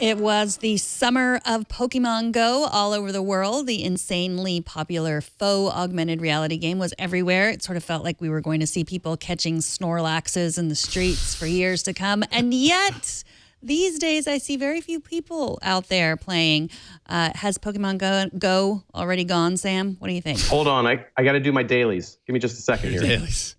It was the summer of Pokemon Go all over the world. The insanely popular faux augmented reality game was everywhere. It sort of felt like we were going to see people catching Snorlaxes in the streets for years to come. And yet, these days, I see very few people out there playing. Has Pokemon Go already gone, Sam? What do you think? Hold on. I got to do my dailies. Give me just a second here. Dailies.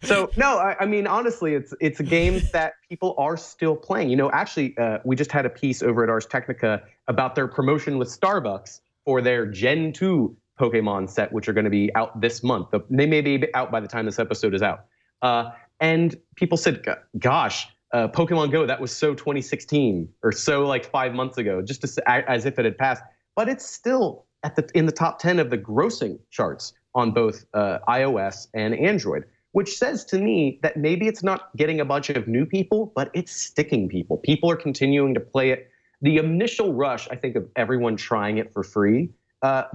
So, no, I mean, honestly, it's a game that people are still playing. You know, actually, we just had a piece over at Ars Technica about their promotion with Starbucks for their Gen 2 Pokemon set, which are going to be out this month. They may be out by the time this episode is out. And people said, gosh, Pokemon Go, that was so 2016 or so like 5 months ago, just as if it had passed. But it's still in the top 10 of the grossing charts on both iOS and Android, which says to me that maybe it's not getting a bunch of new people, but it's sticking people. People are continuing to play it. The initial rush, I think, of everyone trying it for free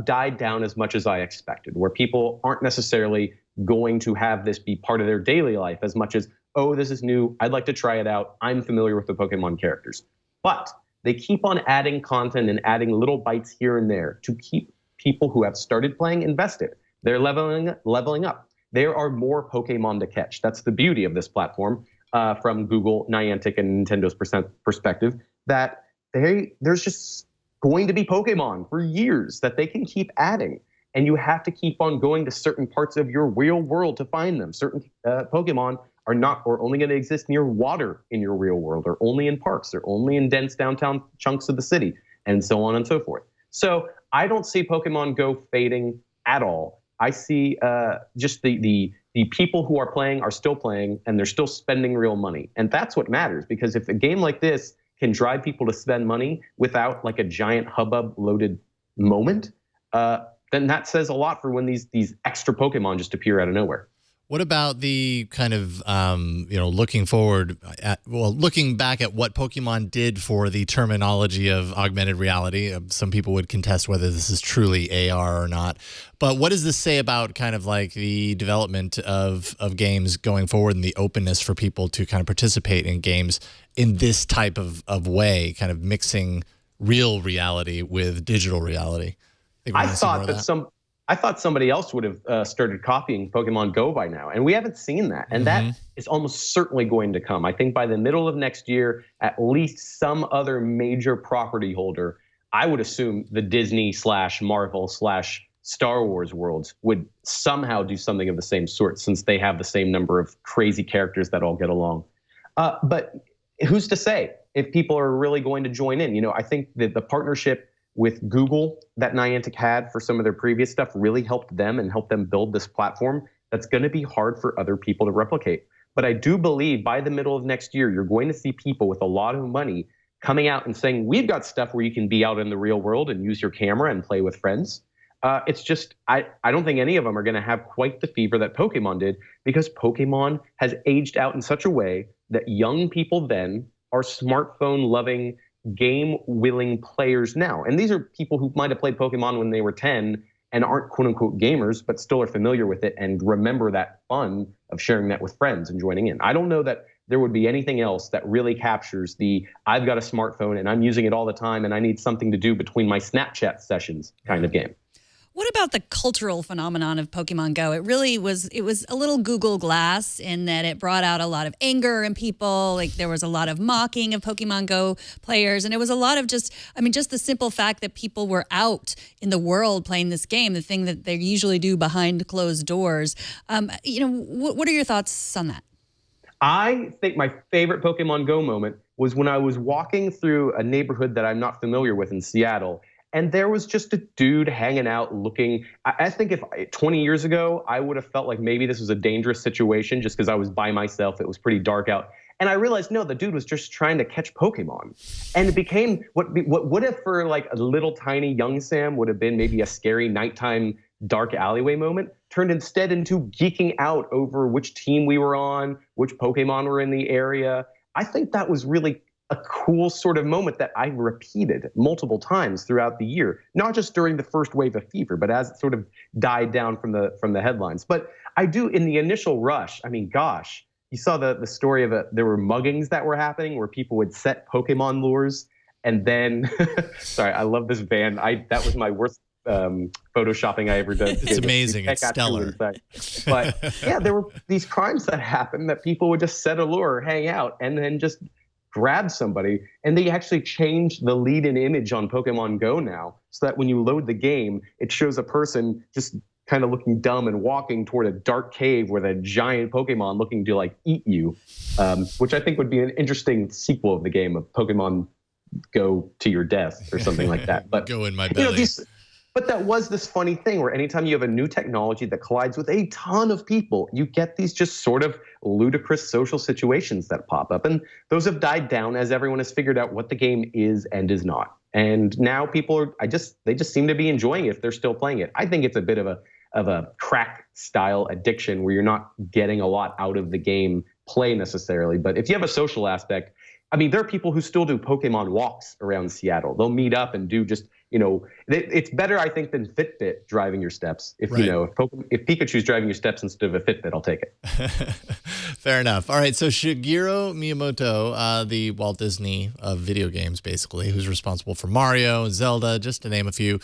died down as much as I expected, where people aren't necessarily going to have this be part of their daily life as much as, oh, this is new, I'd like to try it out, I'm familiar with the Pokemon characters. But they keep on adding content and adding little bites here and there to keep people who have started playing invested. They're leveling up. There are more Pokemon to catch. That's the beauty of this platform from Google, Niantic, and Nintendo's perspective, that there's just going to be Pokemon for years that they can keep adding. And you have to keep on going to certain parts of your real world to find them. Certain Pokemon are not or only going to exist near water in your real world, or only in parks, or only in dense downtown chunks of the city, and so on and so forth. So I don't see Pokemon Go fading at all. I see just the people who are playing are still playing, and they're still spending real money. And that's what matters, because if a game like this can drive people to spend money without like a giant hubbub loaded moment, then that says a lot for when these extra Pokemon just appear out of nowhere. What about the kind of, looking forward looking back at what Pokemon did for the terminology of augmented reality? Some people would contest whether this is truly AR or not. But what does this say about kind of like the development of games going forward and the openness for people to kind of participate in games in this type of way, kind of mixing real reality with digital reality? I thought somebody else would have started copying Pokemon Go by now, and we haven't seen that. And that is almost certainly going to come. I think by the middle of next year, at least some other major property holder, I would assume the Disney/Marvel/Star Wars worlds, would somehow do something of the same sort, since they have the same number of crazy characters that all get along. But who's to say if people are really going to join in? You know, I think that the partnership with Google that Niantic had for some of their previous stuff really helped them and helped them build this platform that's going to be hard for other people to replicate. But I do believe by the middle of next year, you're going to see people with a lot of money coming out and saying, we've got stuff where you can be out in the real world and use your camera and play with friends. It's just, I don't think any of them are going to have quite the fever that Pokemon did, because Pokemon has aged out in such a way that young people then are smartphone-loving, game-willing players now. And these are people who might have played Pokemon when they were 10 and aren't quote-unquote gamers, but still are familiar with it and remember that fun of sharing that with friends and joining in. I don't know that there would be anything else that really captures the I've got a smartphone and I'm using it all the time and I need something to do between my Snapchat sessions kind of game. What about the cultural phenomenon of Pokemon Go? It was a little Google Glass in that it brought out a lot of anger in people. Like, there was a lot of mocking of Pokemon Go players. And it was a lot of just the simple fact that people were out in the world playing this game, the thing that they usually do behind closed doors. What are your thoughts on that? I think my favorite Pokemon Go moment was when I was walking through a neighborhood that I'm not familiar with in Seattle. And there was just a dude hanging out looking. I think if 20 years ago, I would have felt like maybe this was a dangerous situation just because I was by myself. It was pretty dark out. And I realized, no, the dude was just trying to catch Pokemon. And it became what would have for like a little tiny young Sam would have been maybe a scary nighttime dark alleyway moment, turned instead into geeking out over which team we were on, which Pokemon were in the area. I think that was really a cool sort of moment that I repeated multiple times throughout the year, not just during the first wave of fever, but as it sort of died down from the headlines. But I do, in the initial rush, I mean, gosh, you saw the story of there were muggings that were happening where people would set Pokemon lures and then sorry, I love this van. That was my worst photoshopping I ever done. It's amazing. It's stellar. But yeah, there were these crimes that happened that people would just set a lure, hang out, and then just grab somebody. And they actually changed the lead-in image on Pokemon Go now, so that when you load the game, it shows a person just kind of looking dumb and walking toward a dark cave with a giant Pokemon looking to like eat you, which I think would be an interesting sequel of the game of Pokemon Go to your death or something like that. But go in my belly. But that was this funny thing where anytime you have a new technology that collides with a ton of people, you get these just sort of ludicrous social situations that pop up. And those have died down as everyone has figured out what the game is and is not. And now people are, they just seem to be enjoying it if they're still playing it. I think it's a bit of a crack style addiction where you're not getting a lot out of the game play necessarily. But if you have a social aspect, I mean, there are people who still do Pokemon walks around Seattle. They'll meet up and do just, it's better, I think, than Fitbit driving your steps. If if Pikachu's driving your steps instead of a Fitbit, I'll take it. Fair enough. All right, so Shigeru Miyamoto, the Walt Disney of video games, basically, who's responsible for Mario and Zelda, just to name a few,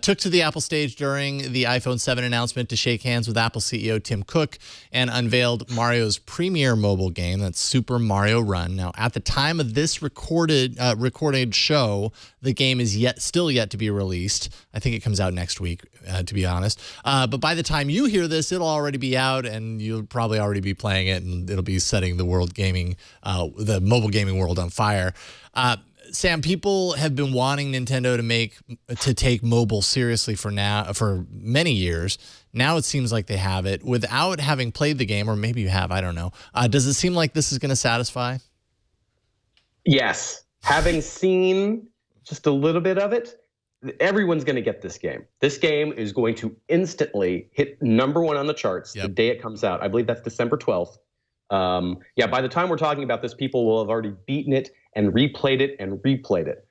took to the Apple stage during the iPhone 7 announcement to shake hands with Apple CEO Tim Cook and unveiled Mario's premier mobile game, that's Super Mario Run. Now, at the time of this recorded show, the game is still yet to be released. I think it comes out next week, to be honest. But by the time you hear this, it'll already be out, and you'll probably already be playing it, and it'll be setting the the mobile gaming world on fire. Sam, people have been wanting Nintendo to take mobile seriously for many years. Now it seems like they have it without having played the game, or maybe you have. I don't know. Does it seem like this is going to satisfy? Yes, having seen just a little bit of it, everyone's going to get this game. This game is going to instantly hit #1 on the charts the day it comes out. I believe that's December 12th. By the time we're talking about this, people will have already beaten it and replayed it and replayed it.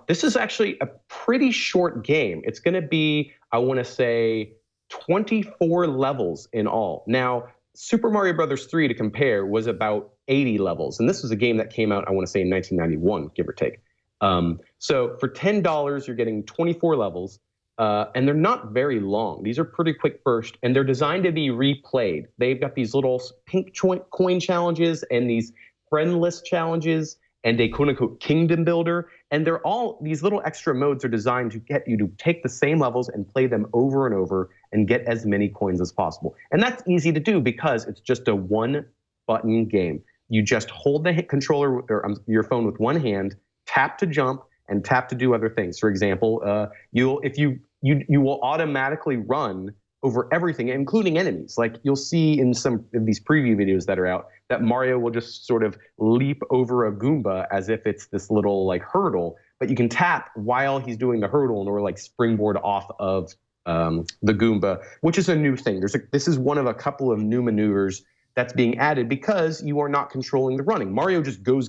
This is actually a pretty short game. It's going to be, I want to say, 24 levels in all. Now, Super Mario Brothers 3, to compare, was about 80 levels. And this was a game that came out, I want to say, in 1991, give or take. So for $10, you're getting 24 levels, and they're not very long. These are pretty quick burst, and they're designed to be replayed. They've got these little pink coin challenges and these friendless challenges and a quote-unquote kingdom builder. And they're all, these little extra modes are designed to get you to take the same levels and play them over and over and get as many coins as possible. And that's easy to do because it's just a one-button game. You just hold the controller or your phone with one hand, tap to jump, and tap to do other things. For example, you will automatically run over everything, including enemies. Like you'll see in some of these preview videos that are out that Mario will just sort of leap over a Goomba as if it's this little like hurdle, but you can tap while he's doing the hurdle in order to like springboard off of the Goomba, which is a new thing. This is one of a couple of new maneuvers that's being added because you are not controlling the running. Mario just goes.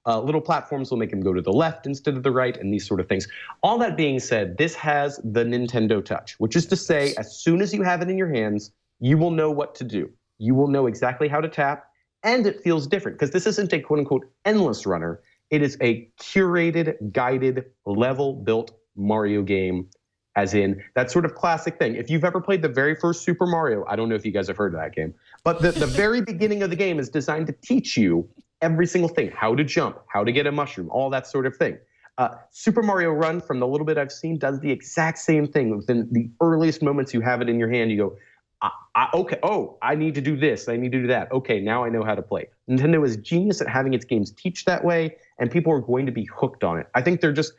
Little platforms will make him go to the left instead of the right and these sort of things. All that being said, this has the Nintendo touch, which is to say, as soon as you have it in your hands, you will know what to do. You will know exactly how to tap, and it feels different because this isn't a quote-unquote endless runner. It is a curated, guided, level-built Mario game, as in that sort of classic thing. If you've ever played the very first Super Mario, I don't know if you guys have heard of that game, but the very beginning of the game is designed to teach you every single thing, how to jump, how to get a mushroom, all that sort of thing. Super Mario Run, from the little bit I've seen, does the exact same thing. Within the earliest moments you have it in your hand, you go, okay, I need to do this, I need to do that. Okay, now I know how to play. Nintendo is genius at having its games teach that way, and people are going to be hooked on it. I think they're just,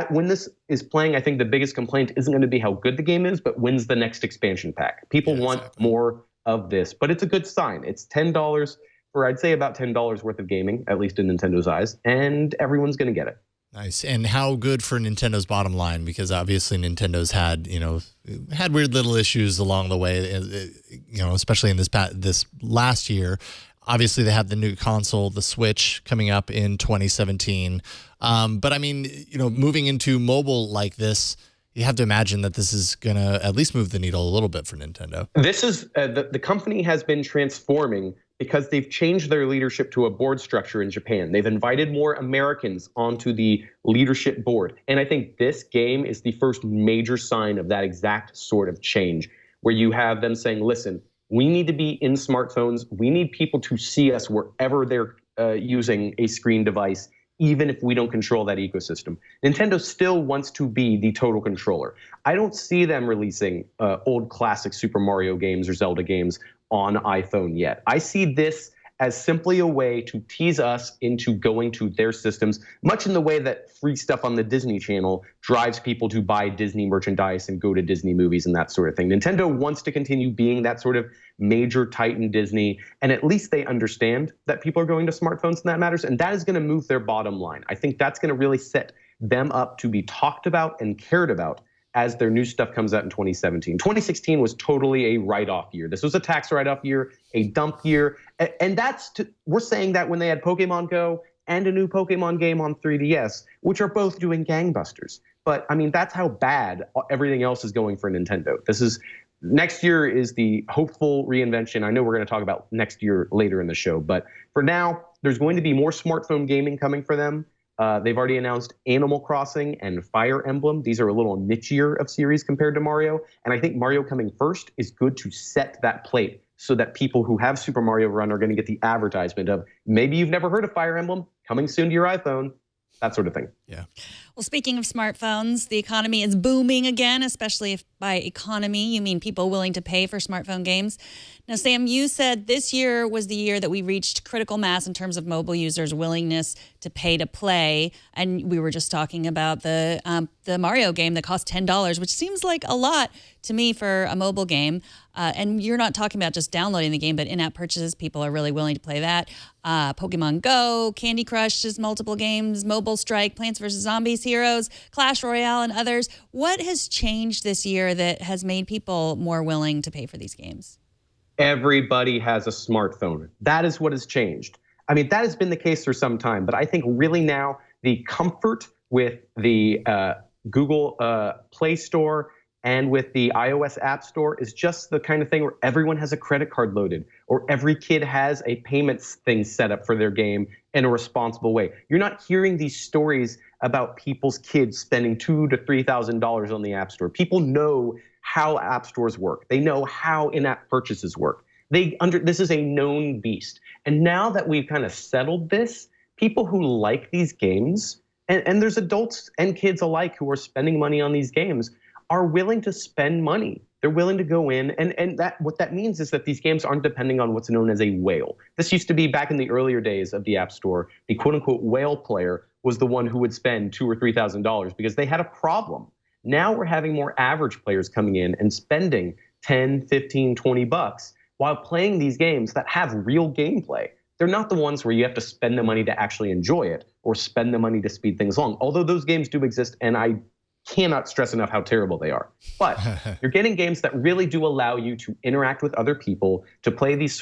when this is playing, I think the biggest complaint isn't going to be how good the game is, but when's the next expansion pack? People want more of this, but it's a good sign. It's $10 for, I'd say, about $10 worth of gaming, at least in Nintendo's eyes, and everyone's going to get it. Nice. And how good for Nintendo's bottom line? Because obviously Nintendo's had weird little issues along the way, especially in this last year. Obviously, they have the new console, the Switch, coming up in 2017. But I mean, moving into mobile like this, you have to imagine that this is going to at least move the needle a little bit for Nintendo. This is the company has been transforming because they've changed their leadership to a board structure in Japan. They've invited more Americans onto the leadership board. And I think this game is the first major sign of that exact sort of change, where you have them saying, listen, we need to be in smartphones. We need people to see us wherever they're using a screen device, even if we don't control that ecosystem. Nintendo still wants to be the total controller. I don't see them releasing old classic Super Mario games or Zelda games on iPhone yet. I see this as simply a way to tease us into going to their systems, much in the way that free stuff on the Disney Channel drives people to buy Disney merchandise and go to Disney movies and that sort of thing. Nintendo wants to continue being that sort of major titan Disney, and at least they understand that people are going to smartphones and that matters, and that is going to move their bottom line. I think that's going to really set them up to be talked about and cared about as their new stuff comes out in 2017. 2016 was totally a write-off year. This was a tax write-off year, a dump year. And we're saying that when they had Pokemon Go and a new Pokemon game on 3DS, which are both doing gangbusters. But I mean, that's how bad everything else is going for Nintendo. Next year is the hopeful reinvention. I know we're going to talk about next year later in the show, but for now, there's going to be more smartphone gaming coming for them. They've already announced Animal Crossing and Fire Emblem. These are a little nichier of series compared to Mario. And I think Mario coming first is good to set that plate so that people who have Super Mario Run are going to get the advertisement of maybe you've never heard of Fire Emblem, coming soon to your iPhone, that sort of thing. Yeah. Well, speaking of smartphones, the economy is booming again, especially if by economy you mean people willing to pay for smartphone games. Now, Sam, you said this year was the year that we reached critical mass in terms of mobile users' willingness to pay to play. And we were just talking about the Mario game that cost $10, which seems like a lot to me for a mobile game. And you're not talking about just downloading the game, but in-app purchases, people are really willing to play that. Pokemon Go, Candy Crush, just multiple games, Mobile Strike, Plants vs. Zombies, Heroes, Clash Royale, and others. What has changed this year that has made people more willing to pay for these games? Everybody has a smartphone. That is what has changed. I mean, that has been the case for some time, but I think really now the comfort with the Google Play Store and with the iOS App Store is just the kind of thing where everyone has a credit card loaded, or every kid has a payments thing set up for their game in a responsible way. You're not hearing these stories about people's kids spending $2,000 to $3,000 on the App Store. People know how app stores work. They know how in-app purchases work. This is a known beast. And now that we've kind of settled this, people who like these games, and there's adults and kids alike who are spending money on these games, are willing to spend money. They're willing to go in, and what that means is that these games aren't depending on what's known as a whale. This used to be back in the earlier days of the App Store. The quote-unquote whale player was the one who would spend $2,000 or $3,000 because they had a problem. Now we're having more average players coming in and spending 10, 15, 20 bucks while playing these games that have real gameplay. They're not the ones where you have to spend the money to actually enjoy it or spend the money to speed things along, although those games do exist, and I cannot stress enough how terrible they are. But you're getting games that really do allow you to interact with other people, to play these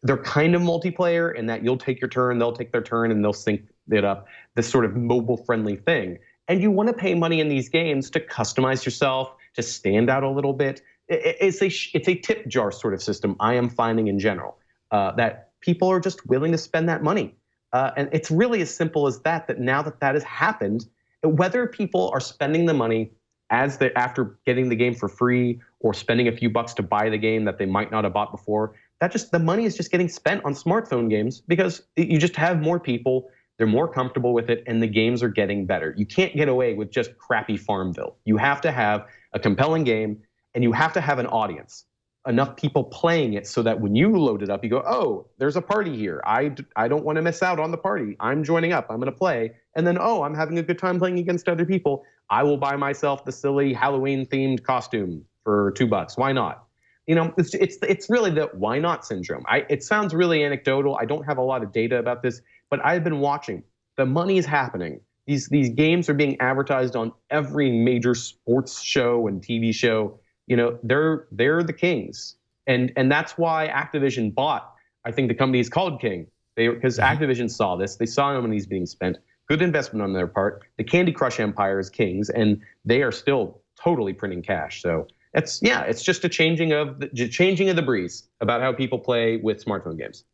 they're kind of multiplayer in that you'll take your turn, they'll take their turn, and they'll sync it up, this sort of mobile-friendly thing. And you want to pay money in these games to customize yourself, to stand out a little bit. It's a tip jar sort of system I am finding in general, that people are just willing to spend that money. And it's really as simple as that now that has happened, whether people are spending the money after getting the game for free or spending a few bucks to buy the game that they might not have bought before, the money is just getting spent on smartphone games because you just have more people, they're more comfortable with it, and the games are getting better. You can't get away with just crappy Farmville. You have to have a compelling game, and you have to have an audience, enough people playing it so that when you load it up, you go, oh, there's a party here. I don't want to miss out on the party. I'm joining up. I'm going to play. And then, oh, I'm having a good time playing against other people. I will buy myself the silly Halloween-themed costume for $2. Why not? You know, it's really the why not syndrome. It sounds really anecdotal. I don't have a lot of data about this, but I've been watching. The money is happening. These games are being advertised on every major sports show and TV show. You know, they're the kings, and that's why Activision bought. I think the company is called King, because Activision saw this. They saw money's being spent. Good investment on their part. The Candy Crush empire is kings, and they are still totally printing cash. So it's just a changing of the breeze about how people play with smartphone games.